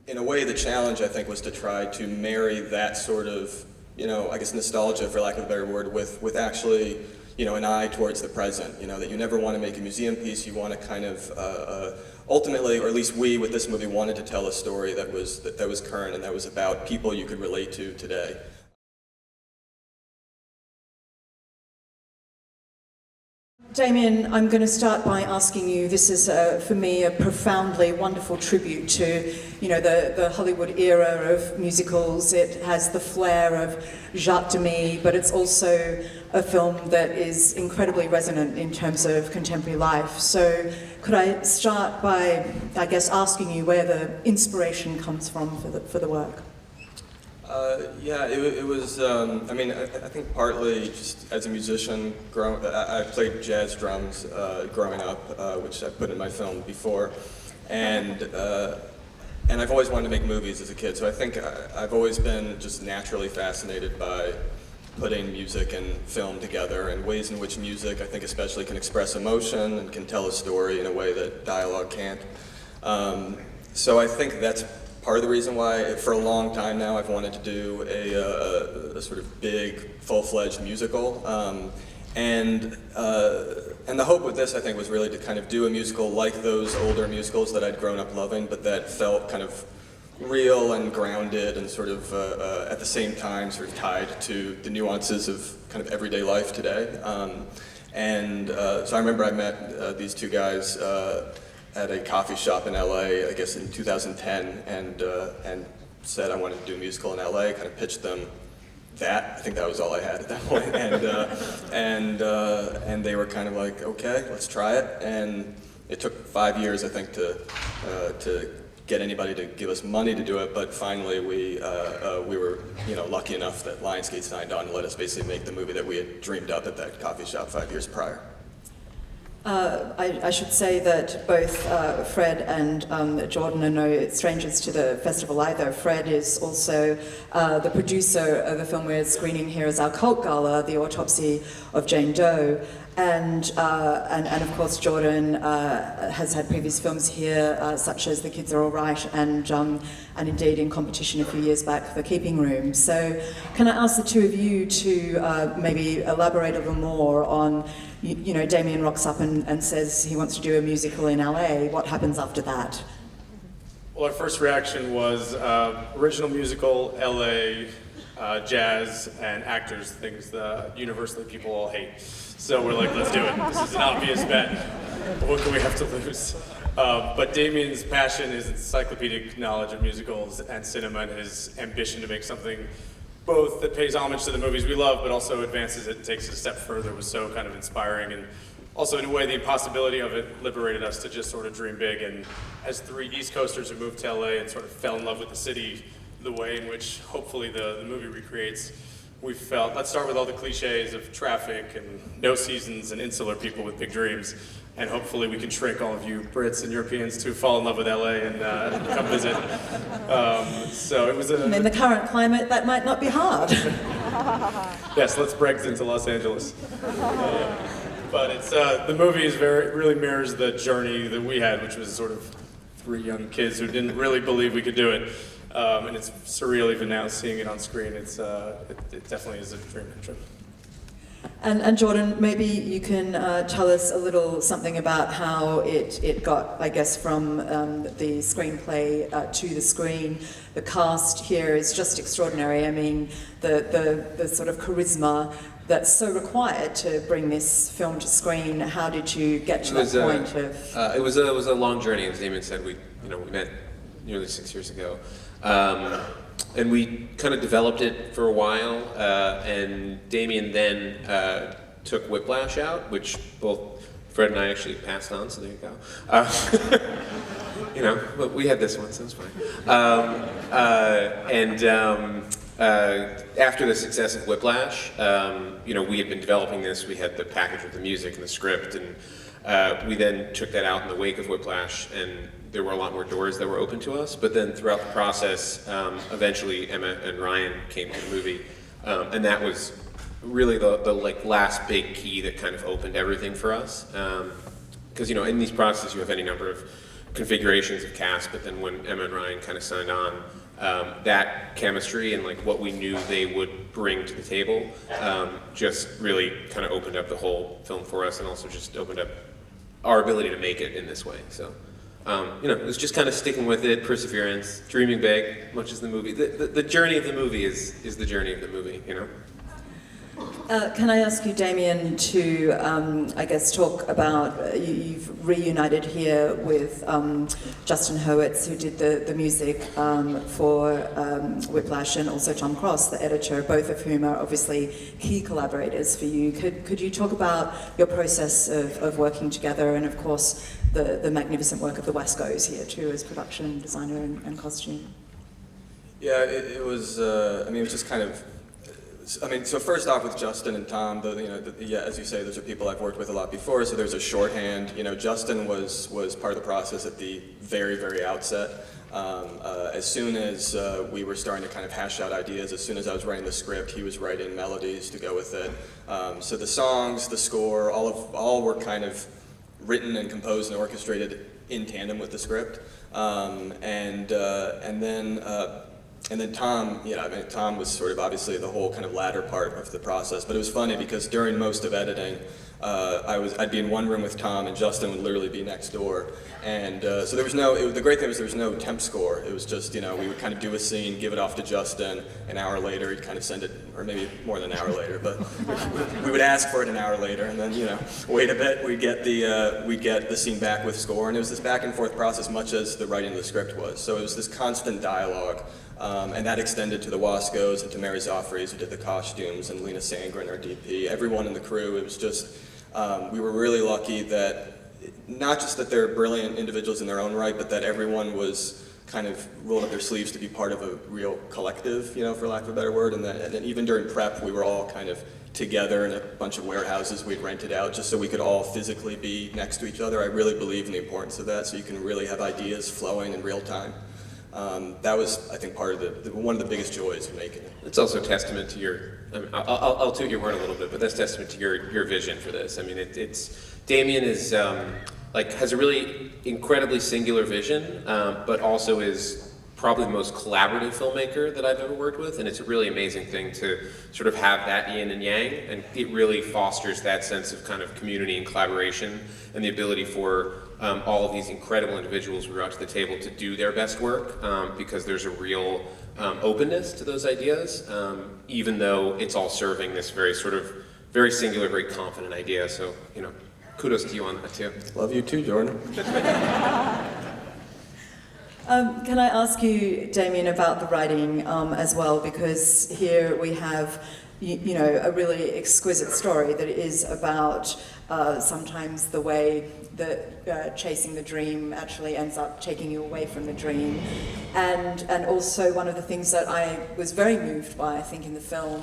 in a way, the challenge, I think, was to try to marry that sort of, I guess nostalgia, for lack of a better word, with actually, an eye towards the present. That you never want to make a museum piece. You want to kind of, ultimately, or at least we, with this movie, wanted to tell a story that was current and that was about people you could relate to today. Damien, I'm going to start by asking you, this is for me a profoundly wonderful tribute to, the Hollywood era of musicals. It has the flair of Jacques Demy, but it's also a film that is incredibly resonant in terms of contemporary life. So could I start by, I guess, asking you where the inspiration comes from for the work? Yeah, it was, I think partly just as a musician, I played jazz drums growing up, which I put in my film before, and I've always wanted to make movies as a kid, so I think I've always been just naturally fascinated by putting music and film together, and ways in which music, I think especially, can express emotion and can tell a story in a way that dialogue can't. So I think that's part of the reason why, for a long time now, I've wanted to do a sort of big, full-fledged musical. And the hope with this, I think, was really to kind of do a musical like those older musicals that I'd grown up loving, but that felt kind of real and grounded and sort of, at the same time, sort of tied to the nuances of kind of everyday life today. So I remember I met these two guys at a coffee shop in LA, I guess in 2010, and said I wanted to do a musical in LA, kind of pitched them that. I think that was all I had at that point. And they were kind of like, okay, let's try it. And it took 5 years, I think, to get anybody to give us money to do it, but finally we were lucky enough that Lionsgate signed on and let us basically make the movie that we had dreamed up at that coffee shop 5 years prior. I should say that both Fred and Jordan are no strangers to the festival either. Fred is also the producer of a film we're screening here as our cult gala, The Autopsy of Jane Doe. And of course Jordan has had previous films here, such as The Kids Are All Right, and indeed in competition a few years back, The Keeping Room. So can I ask the two of you to maybe elaborate a little more on, Damien rocks up and says he wants to do a musical in LA. What happens after that? Well, our first reaction was original musical, LA, jazz, and actors, things that universally people all hate. So we're like, let's do it. This is an obvious bet. What can we have to lose? But Damien's passion, his encyclopedic knowledge of musicals and cinema, and his ambition to make something both that pays homage to the movies we love, but also advances it and takes it a step further, was so kind of inspiring. And also, in a way, the impossibility of it liberated us to just sort of dream big. And as three East Coasters who moved to LA and sort of fell in love with the city, the way in which hopefully the movie recreates, we felt, let's start with all the cliches of traffic and no seasons and insular people with big dreams. And hopefully we can trick all of you Brits and Europeans to fall in love with LA and come visit. So it was in the current climate, that might not be hard. Yes, let's Brexit to Los Angeles. But it's the movie really mirrors the journey that we had, which was sort of three young kids who didn't really believe we could do it. And it's surreal even now seeing it on screen. It definitely is a dream come true. And Jordan, maybe you can tell us a little something about how it got, I guess, from the screenplay to the screen. The cast here is just extraordinary. I mean, the sort of charisma that's so required to bring this film to screen. How did you get to that point of? It was a long journey, as Damien said. We met nearly 6 years ago. And we kind of developed it for a while, and Damien then took Whiplash out, which both Fred and I actually passed on, so there you go. But we had this one, so it's fine. After the success of Whiplash, we had been developing this. We had the package with the music and the script, and we then took that out in the wake of Whiplash, and there were a lot more doors that were open to us. But then throughout the process, eventually Emma and Ryan came to the movie, and that was really the last big key that kind of opened everything for us. Because in these processes you have any number of configurations of cast, but then when Emma and Ryan kind of signed on, that chemistry and like what we knew they would bring to the table just really kind of opened up the whole film for us, and also just opened up our ability to make it in this way. So, it was just kind of sticking with it, perseverance, dreaming big, much as the movie. The journey of the movie is the journey of the movie, Can I ask you, Damien, to, I guess, talk about, you've reunited here with Justin Hurwitz, who did the music for Whiplash, and also Tom Cross, the editor, both of whom are obviously key collaborators for you. Could you talk about your process of working together, and of course, the magnificent work of the Wascos here too, as production designer and costume? Yeah, it was, it was just kind of, so first off with Justin and Tom, as you say, those are people I've worked with a lot before, so there's a shorthand. Justin was part of the process at the very, very outset. As soon as we were starting to kind of hash out ideas, as soon as I was writing the script, he was writing melodies to go with it. So the songs, the score, all were kind of written and composed and orchestrated in tandem with the script. And then Tom, Tom was sort of obviously the whole kind of latter part of the process. But it was funny because during most of editing, I'd be in one room with Tom, and Justin would literally be next door. And so there was the great thing was there was no temp score. It was just, we would kind of do a scene, give it off to Justin. An hour later, he'd kind of send it, or maybe more than an hour later, but we would ask for it an hour later, and then, wait a bit, we'd get the scene back with score. And it was this back and forth process, much as the writing of the script was. So it was this constant dialogue. And that extended to the Wascos and to Mary Zoffreys, who did the costumes, and Lena Sangren, our DP, everyone in the crew. It was just, we were really lucky that, not just that they're brilliant individuals in their own right, but that everyone was kind of rolled up their sleeves to be part of a real collective, for lack of a better word. And even during prep, we were all kind of together in a bunch of warehouses we'd rented out just so we could all physically be next to each other. I really believe in the importance of that, so you can really have ideas flowing in real time. That was, I think, part of one of the biggest joys of making it. It's also a testament to your, I'll toot your horn a little bit, but that's testament to your vision for this. Damien is, has a really incredibly singular vision, but also is probably the most collaborative filmmaker that I've ever worked with, and it's a really amazing thing to sort of have that yin and yang, and it really fosters that sense of kind of community and collaboration, and the ability for all of these incredible individuals who are out to the table to do their best work, because there's a real openness to those ideas, even though it's all serving this very singular, very confident idea. So, kudos to you on that too. Love you too, Jordan. Can I ask you, Damien, about the writing as well? Because here we have, a really exquisite story that is about sometimes the way that chasing the dream actually ends up taking you away from the dream. And also one of the things that I was very moved by, I think, in the film,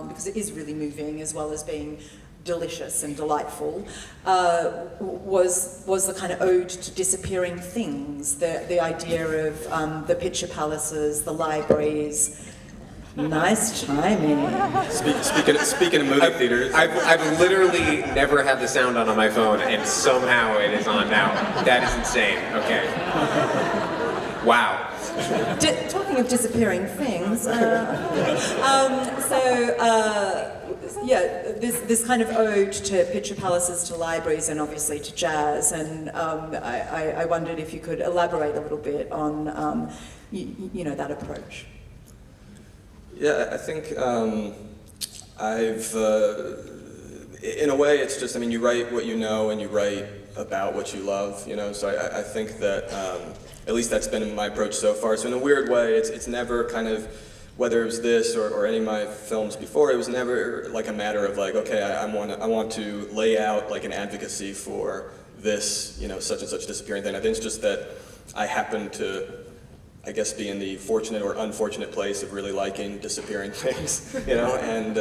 because it is really moving as well as being delicious and delightful, was the kind of ode to disappearing things, the idea of the picture palaces, the libraries. Nice timing. Speaking of movie theaters, I've literally never had the sound on my phone, and somehow it is on now. That is insane. Okay. Wow. Talking of disappearing things, this kind of ode to picture palaces, to libraries, and obviously to jazz. And I wondered if you could elaborate a little bit on, that approach. Yeah, I think in a way, it's just, you write what you know and you write about what you love, so I think that at least that's been my approach so far. So in a weird way, it's never kind of, whether it was this or any of my films before, it was never like a matter of like, okay, I want to lay out like an advocacy for this, such and such disappearing thing. I think it's just that I happen to, I guess, be in the fortunate or unfortunate place of really liking disappearing things, and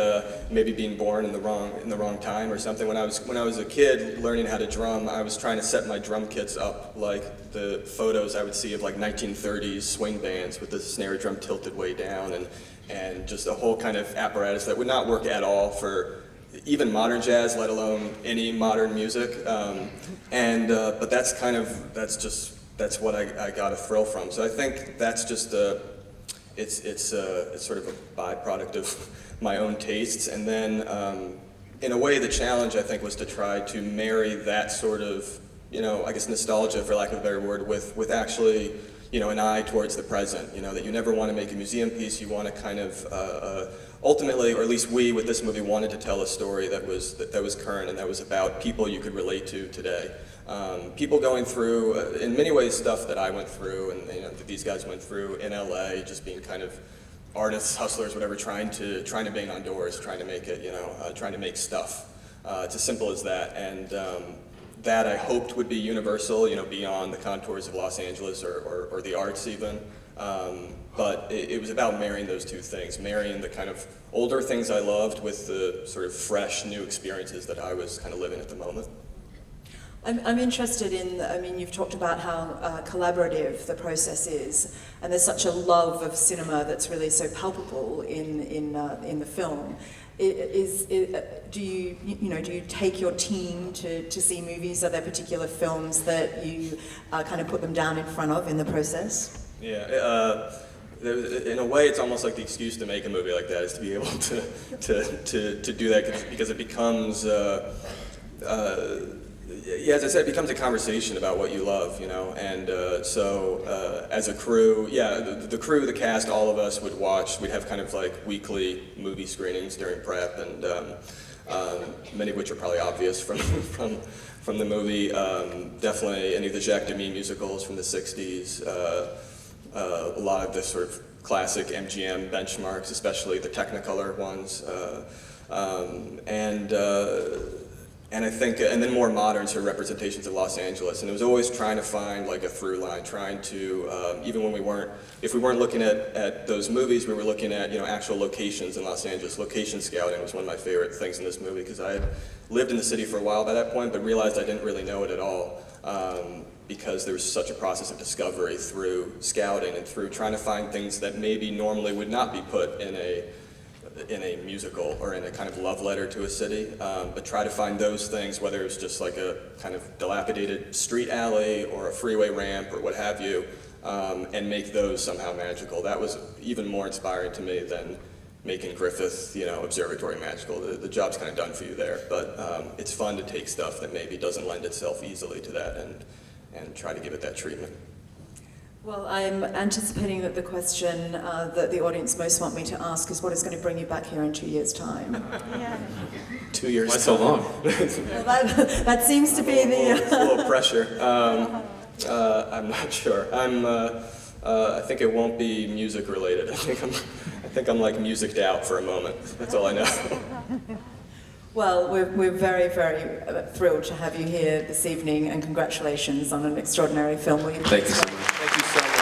maybe being born in the wrong time or something. When I was a kid learning how to drum, I was trying to set my drum kits up like the photos I would see of like 1930s swing bands with the snare drum tilted way down and just a whole kind of apparatus that would not work at all for even modern jazz, let alone any modern music. But that's just that's what I got a thrill from. So I think that's just it's sort of a byproduct of my own tastes. And then in a way, the challenge I think was to try to marry that sort of, I guess nostalgia, for lack of a better word, with actually, an eye towards the present. That you never want to make a museum piece. You want to kind of ultimately, or at least we with this movie wanted to tell a story that was current and that was about people you could relate to today. People going through, in many ways, stuff that I went through and that these guys went through in LA, just being kind of artists, hustlers, whatever, trying to bang on doors, trying to make it, trying to make stuff. It's as simple as that. And that I hoped would be universal, beyond the contours of Los Angeles or the arts even. But it was about marrying those two things, marrying the kind of older things I loved with the sort of fresh, new experiences that I was kind of living at the moment. I'm interested in, you've talked about how collaborative the process is, and there's such a love of cinema that's really so palpable in the film. Do you take your team to see movies? Are there particular films that you kind of put them down in front of in the process? Yeah, in a way, it's almost like the excuse to make a movie like that is to be able to do that, because it becomes. Yeah, as I said, it becomes a conversation about what you love, and so as a crew, the crew, the cast, all of us would watch. We'd have kind of like weekly movie screenings during prep, and many of which are probably obvious from the movie. Definitely any of the Jacques Demy musicals from the 60s, a lot of the sort of classic MGM benchmarks, especially the Technicolor ones, and I think, and then more modern sort of representations of Los Angeles. And it was always trying to find like a through line, trying to, even when if we weren't looking at those movies, we were looking at, actual locations in Los Angeles. Location scouting was one of my favorite things in this movie, because I had lived in the city for a while by that point, but realized I didn't really know it at all. Because there was such a process of discovery through scouting and through trying to find things that maybe normally would not be put in a musical or in a kind of love letter to a city, but try to find those things, whether it's just like a kind of dilapidated street alley or a freeway ramp or what have you, and make those somehow magical. That was even more inspiring to me than making Griffith, Observatory magical. The job's kind of done for you there, but it's fun to take stuff that maybe doesn't lend itself easily to that and try to give it that treatment. Well, I'm anticipating that the question that the audience most want me to ask is, what is going to bring you back here in 2 years' time? Yeah. 2 years. Why so long? Well, that seems to be It's a little pressure. I'm not sure. I think it won't be music related. I think I'm like musiced out for a moment. That's all I know. Well, we're very, very thrilled to have you here this evening, and congratulations on an extraordinary film. Thank you so much. Thank you so much.